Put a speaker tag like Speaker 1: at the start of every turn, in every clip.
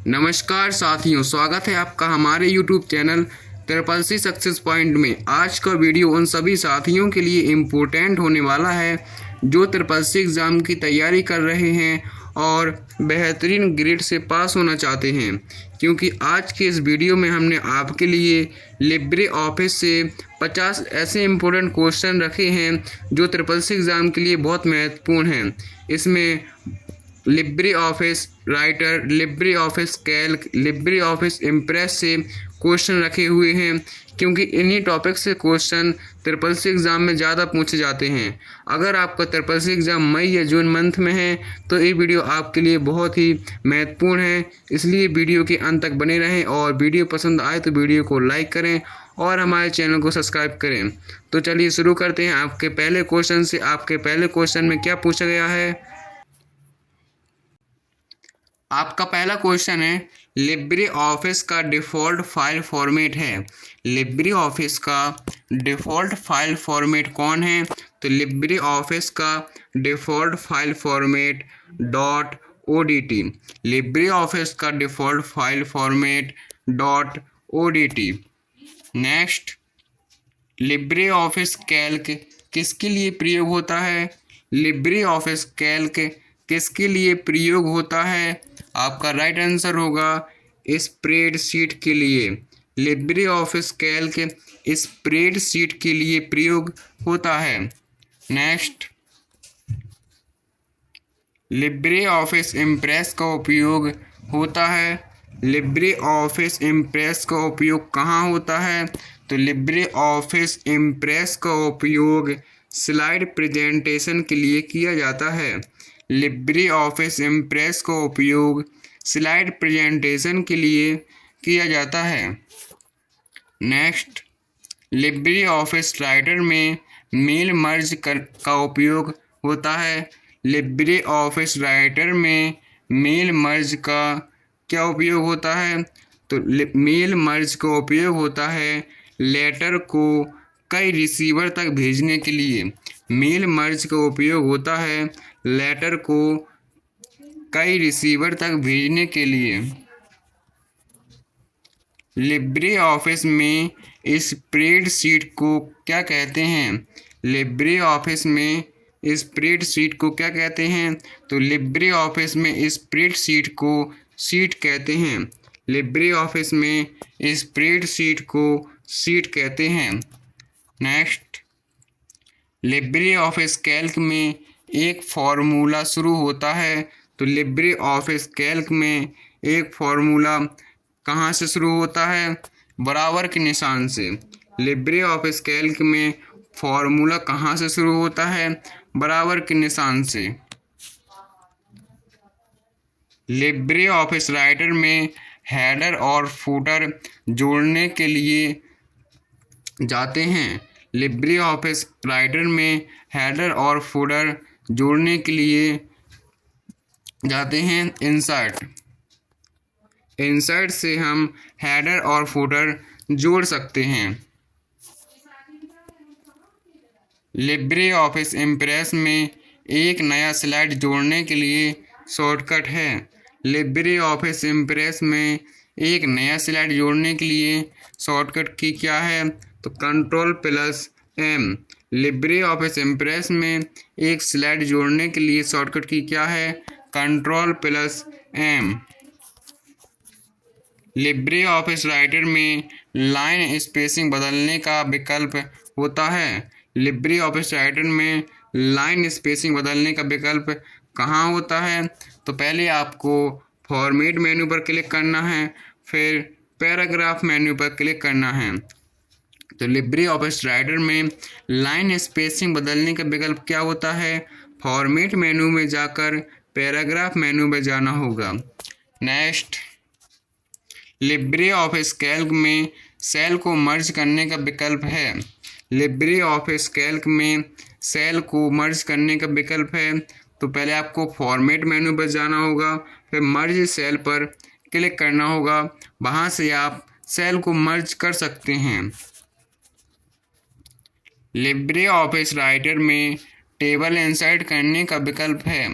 Speaker 1: नमस्कार साथियों, स्वागत है आपका हमारे YouTube channel triple C success point में। आज का वीडियो उन सभी साथियों के लिए इम्पोर्टेंट होने वाला है जो ट्रिपल सी एग्ज़ाम की तैयारी कर रहे हैं और बेहतरीन ग्रेड से पास होना चाहते हैं, क्योंकि आज के इस वीडियो में हमने आपके लिए लिब्रे ऑफिस से 50 ऐसे इम्पोर्टेंट क्वेश्चन रखे हैं जो ट्रिपल सी एग्ज़ाम के लिए बहुत महत्वपूर्ण हैं। इसमें Libre office writer, Libre office Calc, Libre office impress से क्वेश्चन रखे हुए हैं, क्योंकि इन्हीं टॉपिक से क्वेश्चन ट्रिपल सी एग्ज़ाम में ज़्यादा पूछे जाते हैं। अगर आपका ट्रिपल सी एग्ज़ाम मई या जून मंथ में है तो ये वीडियो आपके लिए बहुत ही महत्वपूर्ण है, इसलिए वीडियो के अंत तक बने रहें और वीडियो पसंद आए तो वीडियो को लाइक करें और हमारे चैनल को सब्सक्राइब करें। तो चलिए शुरू करते हैं आपके पहले क्वेश्चन से। आपके पहले क्वेश्चन में क्या पूछा गया है? आपका पहला क्वेश्चन है, लिब्रे ऑफिस का डिफ़ॉल्ट फाइल फॉर्मेट है। लिब्रे ऑफिस का डिफ़ॉल्ट फाइल फॉर्मेट कौन है? तो लिब्रे ऑफिस का default file format .odt। Libre Office का default file format .odt। Next, Libre office Calc किसके लिए प्रयोग होता है? लिब्रे ऑफिस कैल्क किसके लिए प्रयोग होता है? आपका राइट आंसर होगा स्प्रेडशीट के लिए। लिब्रे ऑफिस कैल्क स्प्रेडशीट के लिए प्रयोग होता है। नेक्स्ट, लिब्रे ऑफिस इम्प्रेस का उपयोग होता है। लिब्रे ऑफिस इम्प्रेस का उपयोग कहाँ होता है? तो लिब्रे ऑफिस इम्प्रेस का उपयोग स्लाइड प्रेजेंटेशन के लिए किया जाता है। लिब्रे ऑफिस इम्प्रेस का उपयोग स्लाइड प्रेजेंटेशन के लिए किया जाता है। नेक्स्ट, लिब्रे ऑफिस राइटर में मेल मर्ज का उपयोग होता है। लिब्रे ऑफिस राइटर में मेल मर्ज का क्या उपयोग होता है? तो मेल मर्ज का उपयोग होता है लेटर को कई रिसीवर तक भेजने के लिए। मेल मर्ज का उपयोग होता है लेटर को कई रिसीवर तक भेजने के लिए। लिब्रे ऑफिस में स्प्रेडशीट को क्या कहते हैं? लिब्रे ऑफिस में स्प्रेडशीट को क्या कहते हैं? तो लिब्रे ऑफिस में स्प्रेडशीट को शीट कहते हैं। लिब्रे ऑफिस में स्प्रेडशीट को शीट कहते हैं। नेक्स्ट, लिब्रे ऑफिस कैल्क में एक फार्मूला शुरू होता है। तो लिब्रे ऑफिस कैल्क में एक फार्मूला कहाँ से शुरू होता है? बराबर के निशान से। लिब्रे ऑफिस कैल्क में फार्मूला कहाँ से शुरू होता है? बराबर के निशान से। लिब्रे ऑफिस राइटर में हेडर और फुटर जोड़ने के लिए जाते हैं। लिब्रे ऑफिस राइटर में हेडर और फुटर जोड़ने के लिए जाते हैं इंसर्ट। इंसर्ट से हम हेडर और फुटर जोड़ सकते हैं। लिब्रे ऑफिस इम्प्रेस में एक नया स्लाइड जोड़ने के लिए शॉर्टकट है। लिब्रे ऑफिस इम्प्रेस में एक नया स्लाइड जोड़ने के लिए शॉर्टकट की क्या है? तो Ctrl+M। लिब्रे ऑफिस इम्प्रेस में एक स्लाइड जोड़ने के लिए शॉर्टकट की क्या है? Ctrl+M। लिब्रे ऑफिस राइटर में लाइन स्पेसिंग बदलने का विकल्प होता है। लिब्रे ऑफिस राइटर में लाइन स्पेसिंग बदलने का विकल्प कहाँ होता है? तो पहले आपको फॉर्मेट मेन्यू पर क्लिक करना है, फिर पैराग्राफ मेन्यू पर क्लिक करना है। तो लिब्रे ऑफिस राइटर में लाइन स्पेसिंग बदलने का विकल्प क्या होता है? फॉर्मेट मेन्यू में जाकर पैराग्राफ मेन्यू में जाना होगा। नेक्स्ट, लिब्रे ऑफिस कैल्क में सेल को मर्ज करने का विकल्प है। लिब्रे ऑफिस कैल्क में सेल को मर्ज करने का विकल्प है। तो पहले आपको फॉर्मेट मेन्यू पर जाना होगा, फिर मर्ज सेल पर क्लिक करना होगा, वहाँ से आप सेल को मर्ज कर सकते हैं। लिब्रे ऑफिस राइटर में टेबल इंसर्ट करने का विकल्प है।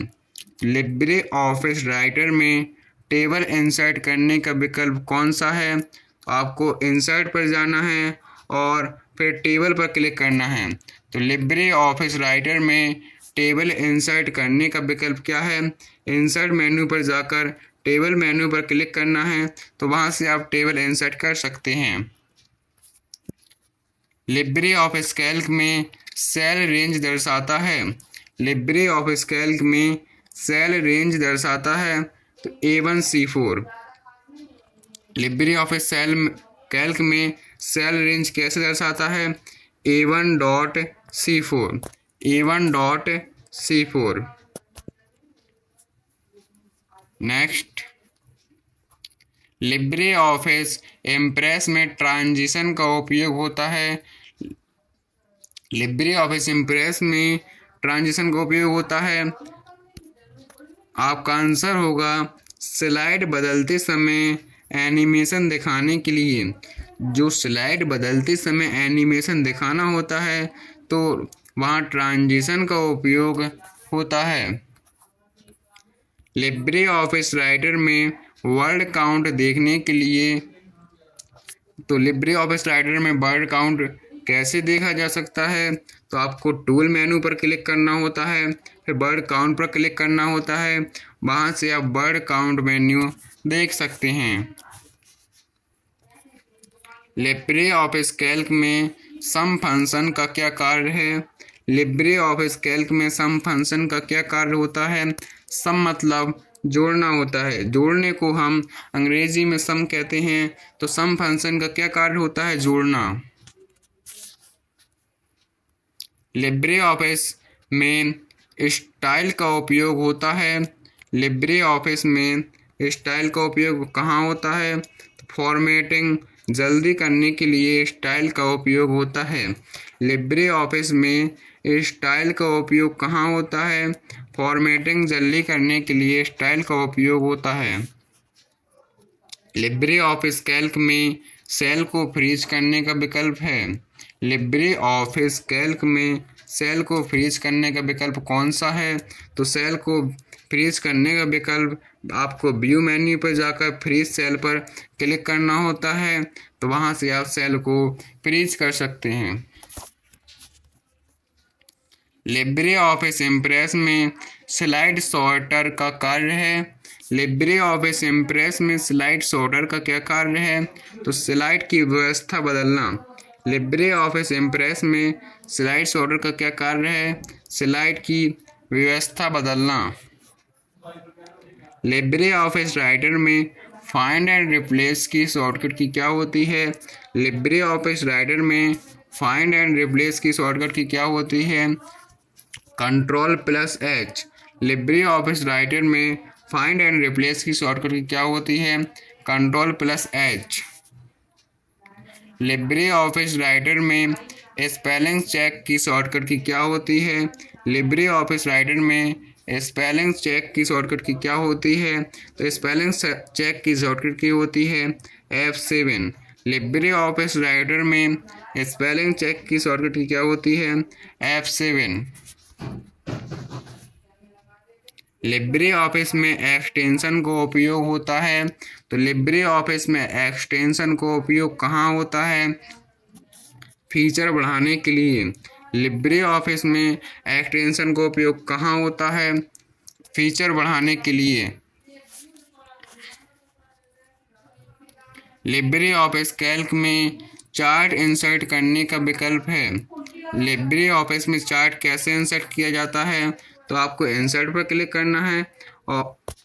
Speaker 1: लिब्रे ऑफिस राइटर में टेबल इंसर्ट करने का विकल्प कौन सा है? तो आपको इंसर्ट पर जाना है और फिर टेबल पर क्लिक करना है। तो लिब्रे ऑफिस राइटर में टेबल इंसर्ट करने का विकल्प क्या है? इंसर्ट मेन्यू पर जाकर टेबल मेन्यू पर क्लिक करना है, तो वहाँ से आप टेबल इंसर्ट कर सकते हैं। लिब्रे ऑफिस कैल्क में सेल रेंज दर्शाता है। लिब्रे ऑफिस कैल्क में सेल रेंज दर्शाता है तो A1 C4। Libre office Calc में सेल रेंज कैसे दर्शाता है? A1.C4। A1.C4। Next, Libre office impress में ट्रांजिशन का उपयोग होता है। लिब्रे ऑफिस इम्प्रेस में ट्रांजिशन का उपयोग होता है। आपका आंसर होगा स्लाइड बदलते समय एनिमेशन दिखाने के लिए। जो स्लाइड बदलते समय एनिमेशन दिखाना होता है तो वहाँ ट्रांजिशन का उपयोग होता है। लिब्रे ऑफिस राइटर में वर्ड काउंट देखने के लिए, तो लिब्रे ऑफिस राइटर में वर्ड काउंट कैसे देखा जा सकता है? तो आपको टूल मेनू पर क्लिक करना होता है, फिर वर्ड काउंट पर क्लिक करना होता है, वहाँ से आप वर्ड काउंट मेन्यू देख सकते हैं। लिब्रे ऑफिस कैल्क में सम फंक्शन का क्या कार्य है? लिब्रे ऑफिस कैल्क में सम फंक्शन का क्या कार्य होता है? सम मतलब जोड़ना होता है। जोड़ने को हम अंग्रेजी में सम कहते हैं। तो सम फंक्शन का क्या कार्य होता है? जोड़ना। लिब्रे ऑफिस में स्टाइल का उपयोग होता है। लिब्रे ऑफिस में स्टाइल का उपयोग कहाँ होता है? फॉर्मेटिंग जल्दी करने के लिए स्टाइल का उपयोग होता है। लिब्रे ऑफिस में स्टाइल का उपयोग कहाँ होता है? फॉर्मेटिंग जल्दी करने के लिए स्टाइल का उपयोग होता है। लिब्रे ऑफिस कैल्क में सेल को फ्रीज करने का विकल्प है। लिब्रे ऑफिस कैल्क में सेल को फ्रीज करने का विकल्प कौन सा है? तो सेल को फ्रीज करने का विकल्प आपको व्यू मेन्यू पर जाकर फ्रीज सेल पर क्लिक करना होता है, तो वहाँ से आप सेल को फ्रीज कर सकते हैं। लिब्रे ऑफिस इम्प्रेस में स्लाइड सॉर्टर का कार्य है। लिब्रे ऑफिस इम्प्रेस में स्लाइड सॉर्टर का क्या कार्य है? तो स्लाइड की व्यवस्था बदलना। लिब्रे ऑफिस इम्प्रेस में स्लाइड सॉर्टर का क्या कार्य है? स्लाइड की व्यवस्था बदलना। लिब्रे ऑफिस राइटर में फाइंड एंड रिप्लेस की शॉर्टकट की क्या होती है? लिब्रे ऑफिस राइटर में फाइंड एंड रिप्लेस की शॉर्टकट की क्या होती है? Ctrl+H। लिब्रे ऑफिस राइटर में फाइंड एंड रिप्लेस की शॉर्टकट की क्या होती है? Ctrl+H। लिब्रे ऑफिस राइटर में स्पेलिंग चेक की शॉर्टकट की क्या होती है? लिब्रे ऑफिस राइटर में स्पेलिंग चेक की शॉर्टकट की क्या होती है? तो स्पेलिंग चेक की शॉर्टकट की होती है F7। लिब्रे ऑफिस राइटर में स्पेलिंग चेक की शॉर्टकट की क्या होती है? F7। लिब्रे ऑफिस में एक्सटेंशन का उपयोग होता है। तो लिब्रे ऑफिस में एक्सटेंशन का उपयोग कहाँ होता है? फीचर बढ़ाने के लिए। लिब्रे ऑफिस में एक्सटेंशन का उपयोग कहाँ होता है? फीचर बढ़ाने के लिए। लिब्रे ऑफिस कैल्क में चार्ट इंसर्ट करने का विकल्प है। लिब्रे ऑफिस में चार्ट कैसे इंसर्ट किया जाता है? तो आपको इंसर्ट पर क्लिक करना है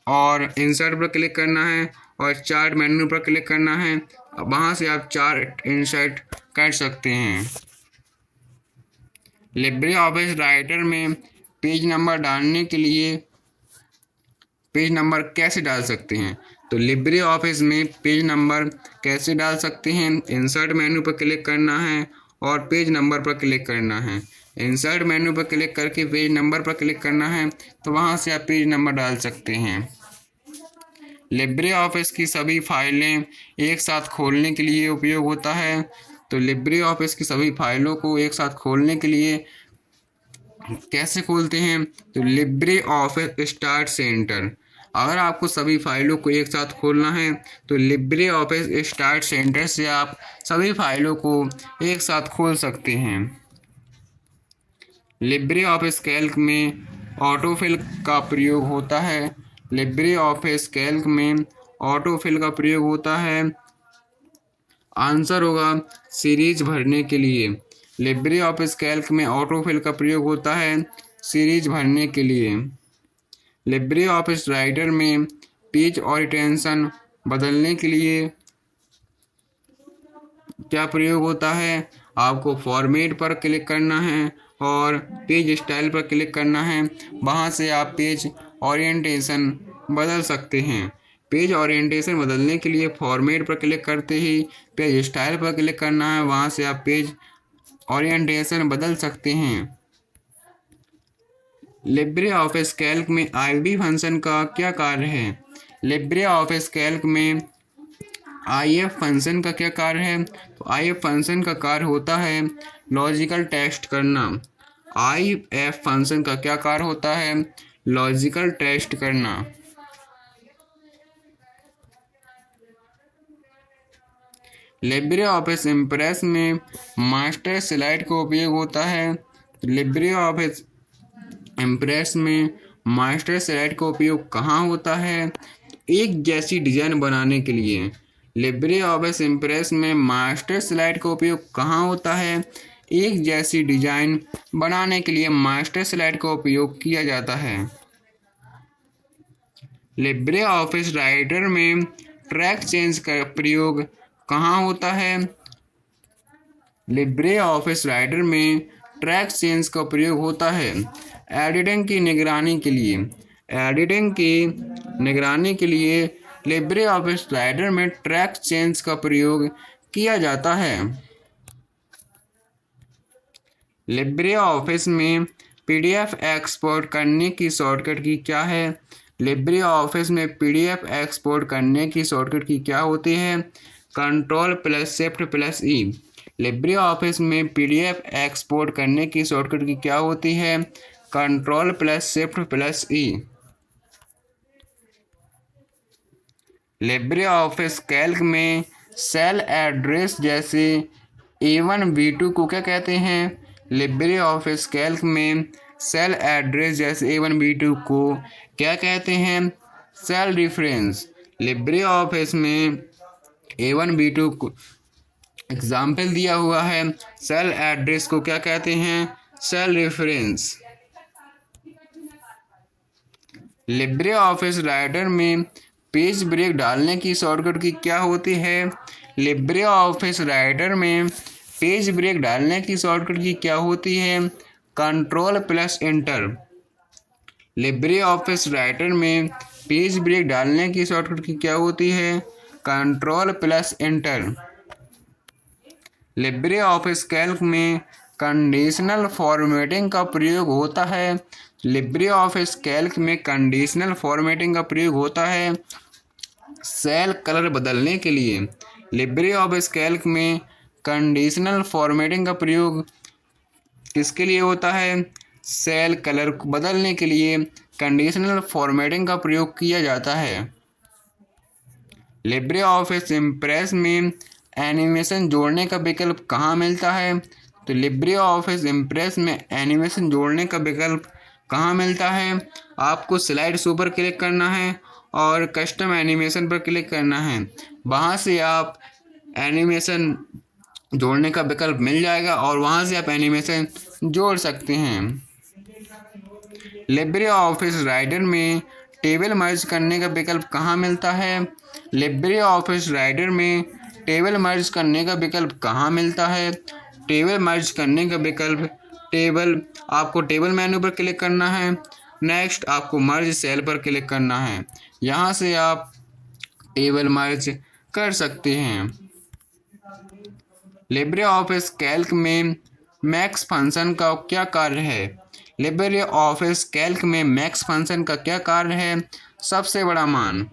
Speaker 1: और इंसर्ट पर क्लिक करना है और चार्ट मेन्यू पर क्लिक करना है, वहाँ से आप चार्ट इंसर्ट कर सकते हैं। लिब्रे ऑफिस राइटर में पेज नंबर डालने के लिए पेज नंबर कैसे डाल सकते हैं? तो लिब्रे ऑफिस में पेज नंबर कैसे डाल सकते हैं? इंसर्ट मेन्यू पर क्लिक करना है और पेज नंबर पर क्लिक करना है। इंसर्ट मेन्यू पर क्लिक करके पेज नंबर पर क्लिक करना है, तो वहाँ से आप पेज नंबर डाल सकते हैं। लिब्रे ऑफिस की सभी फाइलें एक साथ खोलने के लिए उपयोग होता है। तो लिब्रे ऑफिस की सभी फाइलों को एक साथ खोलने के लिए कैसे खोलते हैं? तो लिब्रे ऑफिस स्टार्ट सेंटर, अगर आपको सभी फाइलों को एक साथ खोलना है तो लिब्रे ऑफिस स्टार्ट सेंटर से आप सभी फाइलों को एक साथ खोल सकते हैं। लिब्रे ऑफिस कैल्क में ऑटोफिल का प्रयोग होता है। लिब्रे ऑफिस कैल्क में ऑटोफिल का प्रयोग होता है। आंसर होगा सीरीज भरने के लिए। लिब्रे ऑफिस कैल्क में ऑटोफिल का प्रयोग होता है सीरीज भरने के लिए। लिब्रे ऑफिस राइटर में पेज ओरिएंटेशन बदलने के लिए क्या प्रयोग होता है? आपको फॉर्मेट पर क्लिक करना है और पेज स्टाइल पर क्लिक करना है। वहाँ से आप पेज ओरिएंटेशन बदल सकते हैं। पेज ओरिएंटेशन बदलने के लिए फॉर्मेट पर क्लिक करते ही पेज स्टाइल पर क्लिक करना है, वहाँ से आप पेज ओरिएंटेशन बदल सकते हैं। लिब्रे ऑफिस कैल्क में आईएफ फंक्शन का क्या कार्य है? लिब्रे ऑफिस कैल्क में आईएफ फंक्शन का क्या कार्य है? तो आईएफ फंक्शन का कार्य होता है लॉजिकल टेस्ट करना। आईएफ फंक्शन का क्या कार्य होता है? लॉजिकल टेस्ट करना। लिब्रे ऑफिस इम्प्रेस में मास्टर स्लाइड का उपयोग होता है। लिब्रे ऑफिस इम्प्रेस में मास्टर स्लाइड का उपयोग कहाँ होता है? एक जैसी डिजाइन बनाने के लिए। लिब्रे ऑफिस इम्प्रेस में मास्टर स्लाइड का उपयोग कहाँ होता है? एक जैसी डिजाइन बनाने के लिए मास्टर स्लाइड का उपयोग किया जाता है। लिब्रे ऑफिस राइटर में ट्रैक चेंज का प्रयोग कहाँ होता है? लिब्रे ऑफिस राइटर में ट्रैक चेंज का प्रयोग होता है एडिटिंग की निगरानी के लिए। एडिटिंग की निगरानी के लिए लिब्रे ऑफिस राइटर में ट्रैक चेंज का प्रयोग किया जाता है। लिब्रे ऑफिस में पीडीएफ एक्सपोर्ट करने की शॉर्टकट की क्या है? लिब्रे ऑफिस में पीडीएफ एक्सपोर्ट करने की शॉर्टकट की क्या होती है? Ctrl+Shift+E। लिब्रे ऑफिस में पीडीएफ एक्सपोर्ट करने की शॉर्टकट की क्या होती है? Ctrl+Shift+E। लिब्रे ऑफिस कैल्क में सेल एड्रेस जैसे A1 B2 को क्या कहते हैं? लिब्रे ऑफिस कैल्क में सेल एड्रेस जैसे A1 B2 को क्या कहते हैं? Cell reference. लिब्रे ऑफिस में A1 B2 को एग्जाम्पल दिया हुआ है। सेल एड्रेस को क्या कहते हैं? Cell reference. LibreOffice Writer में पेज ब्रेक डालने की शॉर्टकट की क्या होती है? लिब्रे ऑफिस राइटर में पेज ब्रेक डालने की शॉर्टकट की क्या होती है? Ctrl+Enter। लिब्रे ऑफिस राइटर में पेज ब्रेक डालने की शॉर्टकट की क्या होती है? Ctrl+Enter। लिब्रे ऑफिस कैल्क में कंडीशनल फॉर्मेटिंग का प्रयोग होता है। लिब्रे ऑफिस कैल्क में कंडीशनल फॉर्मेटिंग का प्रयोग होता है सेल कलर बदलने के लिए। लिब्रे ऑफिस कैल्क में कंडीशनल फॉर्मेटिंग का प्रयोग किसके लिए होता है? सेल कलर को बदलने के लिए कंडीशनल फॉर्मेटिंग का प्रयोग किया जाता है। लिब्रे ऑफिस इम्प्रेस में एनिमेशन जोड़ने का विकल्प कहाँ मिलता है? तो लिब्रे ऑफिस इम्प्रेस में एनिमेशन जोड़ने का विकल्प कहाँ मिलता है? आपको स्लाइड शो पर क्लिक करना है और कस्टम एनिमेशन पर क्लिक करना है। वहाँ से आप एनिमेशन जोड़ने का विकल्प मिल जाएगा और वहाँ से आप एनिमेशन जोड़ सकते हैं। लिब्रे ऑफिस राइटर में टेबल मर्ज करने का विकल्प कहाँ मिलता है? लिब्रे ऑफिस राइटर में टेबल मर्ज करने का विकल्प कहाँ मिलता है? टेबल मर्ज करने का विकल्प आपको टेबल मेनू पर क्लिक करना है। नेक्स्ट आपको मर्ज सेल पर क्लिक करना है। यहाँ से आप टेबल मर्ज कर सकते हैं। लिब्रे ऑफिस कैल्क में मैक्स फंक्शन का क्या कार्य है? लिब्रे ऑफिस कैल्क में मैक्स फंक्शन का क्या कार्य है? सबसे बड़ा मान।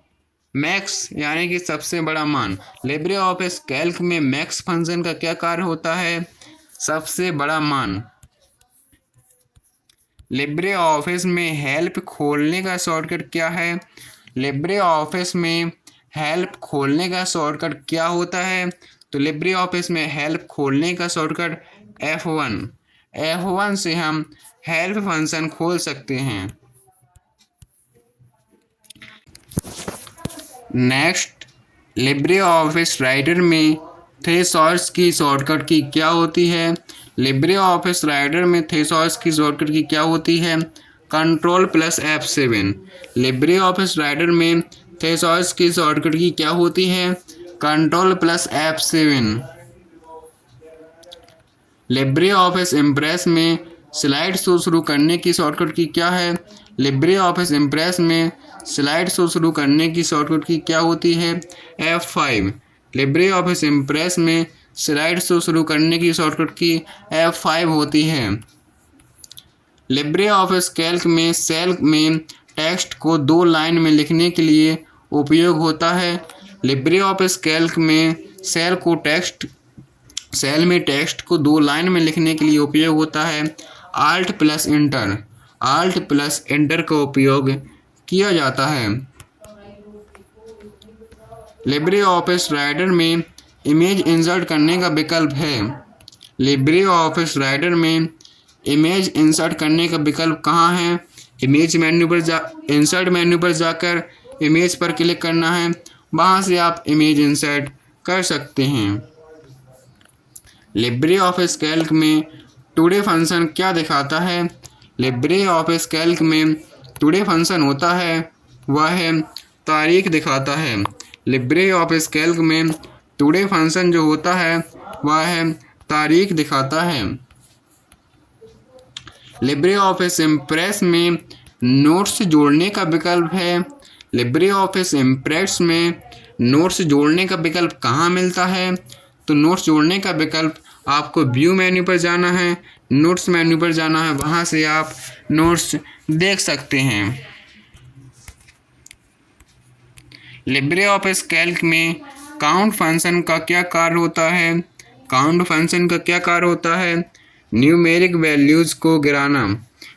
Speaker 1: मैक्स यानी कि सबसे बड़ा मान। लिब्रे ऑफिस कैल्क में मैक्स फंक्शन का क्या कार्य होता है? सबसे बड़ा मान। लिब्रे ऑफिस में हेल्प खोलने का शॉर्टकट क्या है? लिब्रे ऑफिस में हेल्प खोलने का शॉर्टकट क्या होता है? तो लिब्रे ऑफिस में हेल्प खोलने का शॉर्टकट F1। F1 से हम हेल्प फंक्शन खोल सकते हैं। नेक्स्ट, लिब्रे ऑफिस राइटर में थेसॉर्स की शॉर्टकट की क्या होती है? लिब्रे ऑफिस राइटर में थेसॉर्स की शॉर्टकट की क्या होती है? Ctrl+F7। लिब्रे ऑफिस राइटर में थेसॉर्स की शॉर्टकट की क्या होती है? Ctrl+F7। लिब्रे ऑफिस इम्प्रेस में स्लाइड शो शुरू करने की शॉर्टकट की क्या है? लिब्रे ऑफिस इम्प्रेस में स्लाइड शो शुरू करने की शॉर्टकट की क्या होती है? F5। लिब्रे ऑफिस इम्प्रेस में स्लाइड शो शुरू करने की शॉर्टकट की F5 होती है। लिब्रे ऑफिस कैल्क में सेल में टेक्स्ट को 2 लाइन में लिखने के लिए उपयोग होता है। लिब्रे ऑफिस कैल्क में सेल में टेक्स्ट को 2 लाइन में लिखने के लिए उपयोग होता है Alt+Enter का उपयोग किया जाता है। लिब्रे ऑफिस राइटर में इमेज इंसर्ट करने का विकल्प है। लिब्रे ऑफिस राइटर में इमेज इंसर्ट करने का विकल्प कहाँ है? इंसर्ट मेन्यू पर जाकर इमेज पर क्लिक करना है, वहाँ से आप इमेज इंसर्ट कर सकते हैं। लिब्रे ऑफिस कैल्क में टुडे फंक्शन क्या दिखाता है? लिब्रे ऑफिस कैल्क में टुडे फंक्शन होता है वह तारीख दिखाता है। लिब्रे ऑफिस कैल्क में टुडे फंक्शन जो होता है वह तारीख दिखाता है। लिब्रे ऑफिस इम्प्रेस में नोट्स जोड़ने का विकल्प है। लिब्रे ऑफिस इम्प्रेस में नोट्स जोड़ने का विकल्प कहाँ मिलता है? तो नोट्स जोड़ने का विकल्प आपको व्यू मेन्यू पर जाना है, नोट्स मेन्यू पर जाना है, वहाँ से आप नोट्स देख सकते हैं। लिब्रे ऑफिस कैल्क में काउंट फंक्शन का क्या कार्य होता है? काउंट फंक्शन का क्या कार्य होता है? न्यूमेरिक वैल्यूज़ को गिराना।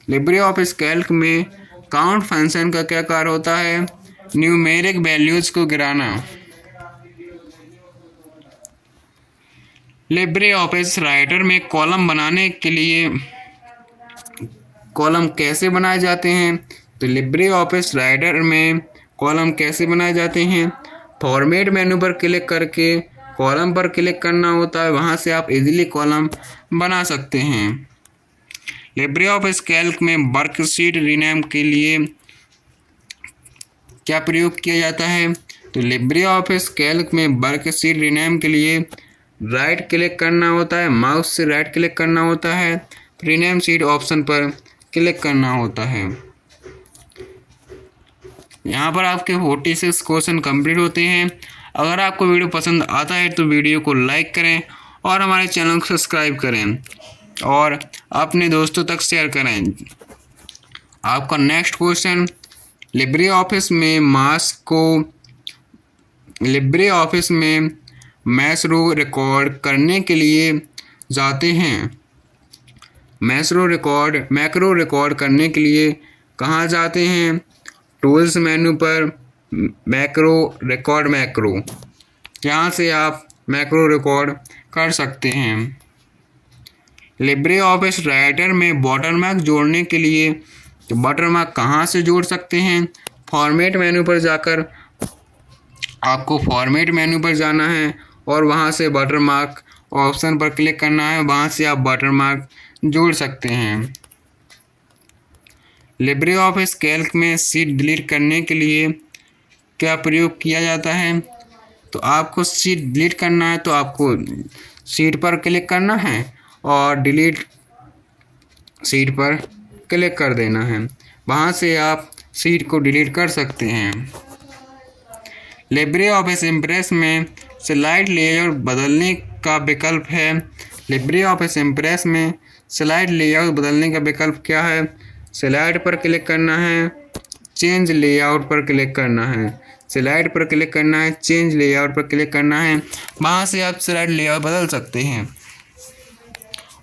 Speaker 1: लिब्रे ऑफिस कैल्क में काउंट फंक्शन का क्या कार्य होता है? न्यूमेरिक वैल्यूज़ को गिराना। लिब्रे ऑफिस राइटर में कॉलम बनाने के लिए कॉलम कैसे बनाए जाते हैं? तो लिब्रे ऑफिस राइटर में कॉलम कैसे बनाए जाते हैं? फॉर्मेट मेन्यू पर क्लिक करके कॉलम पर क्लिक करना होता है, वहाँ से आप इजीली कॉलम बना सकते हैं। लिब्रे ऑफिस कैल्क में वर्कशीट रीनेम के लिए क्या प्रयोग किया जाता है? तो लिब्रे ऑफिस कैल्क में वर्कशीट रीनेम के लिए राइट क्लिक करना होता है, माउस से राइट क्लिक करना होता है, रीनेम शीट ऑप्शन पर क्लिक करना होता है। यहाँ पर आपके 46 क्वेश्चन कंप्लीट होते हैं। अगर आपको वीडियो पसंद आता है तो वीडियो को लाइक करें और हमारे चैनल को सब्सक्राइब करें और अपने दोस्तों तक शेयर करें। आपका नेक्स्ट क्वेश्चन, लिब्रे ऑफिस में मैक्रो रिकॉर्ड करने के लिए जाते हैं। मैक्रो रिकॉर्ड करने के लिए कहाँ जाते हैं? टूल्स मेन्यू पर मैक्रो, यहाँ से आप मैक्रो रिकॉर्ड कर सकते हैं। लिब्रे ऑफिस राइटर में वाटरमार्क जोड़ने के लिए तो वाटरमार्क कहाँ से जोड़ सकते हैं? फॉर्मेट मेन्यू पर जाकर आपको फॉर्मेट मेन्यू पर जाना है और वहाँ से वाटरमार्क ऑप्शन पर क्लिक करना है, वहाँ से आप वाटरमार्क जोड़ सकते हैं। लिब्रे ऑफिस कैल्क में शीट डिलीट करने के लिए क्या प्रयोग किया जाता है? तो आपको शीट डिलीट करना है तो आपको शीट पर क्लिक करना है और डिलीट शीट पर क्लिक कर देना है, वहाँ से आप शीट को डिलीट कर सकते हैं। लिब्रे ऑफिस इम्प्रेस में स्लाइड लेआउट बदलने का विकल्प है। लिब्रे ऑफिस इम्प्रेस में स्लाइड लेआउट बदलने का विकल्प क्या है? स्लाइड पर क्लिक करना है, चेंज लेआउट पर क्लिक करना है, स्लाइड पर क्लिक करना है, चेंज लेआउट पर क्लिक करना है, वहाँ से आप स्लाइड लेआउट बदल सकते हैं।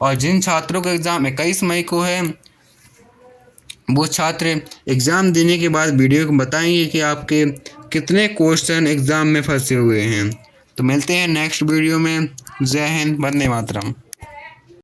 Speaker 1: और जिन छात्रों का एग्ज़ाम 21 मई को है वो छात्र एग्ज़ाम देने के बाद वीडियो को बताएंगे कि आपके कितने क्वेश्चन एग्ज़ाम में फंसे हुए हैं। तो मिलते हैं नेक्स्ट वीडियो में। जय हिंद, वंदे मातरम।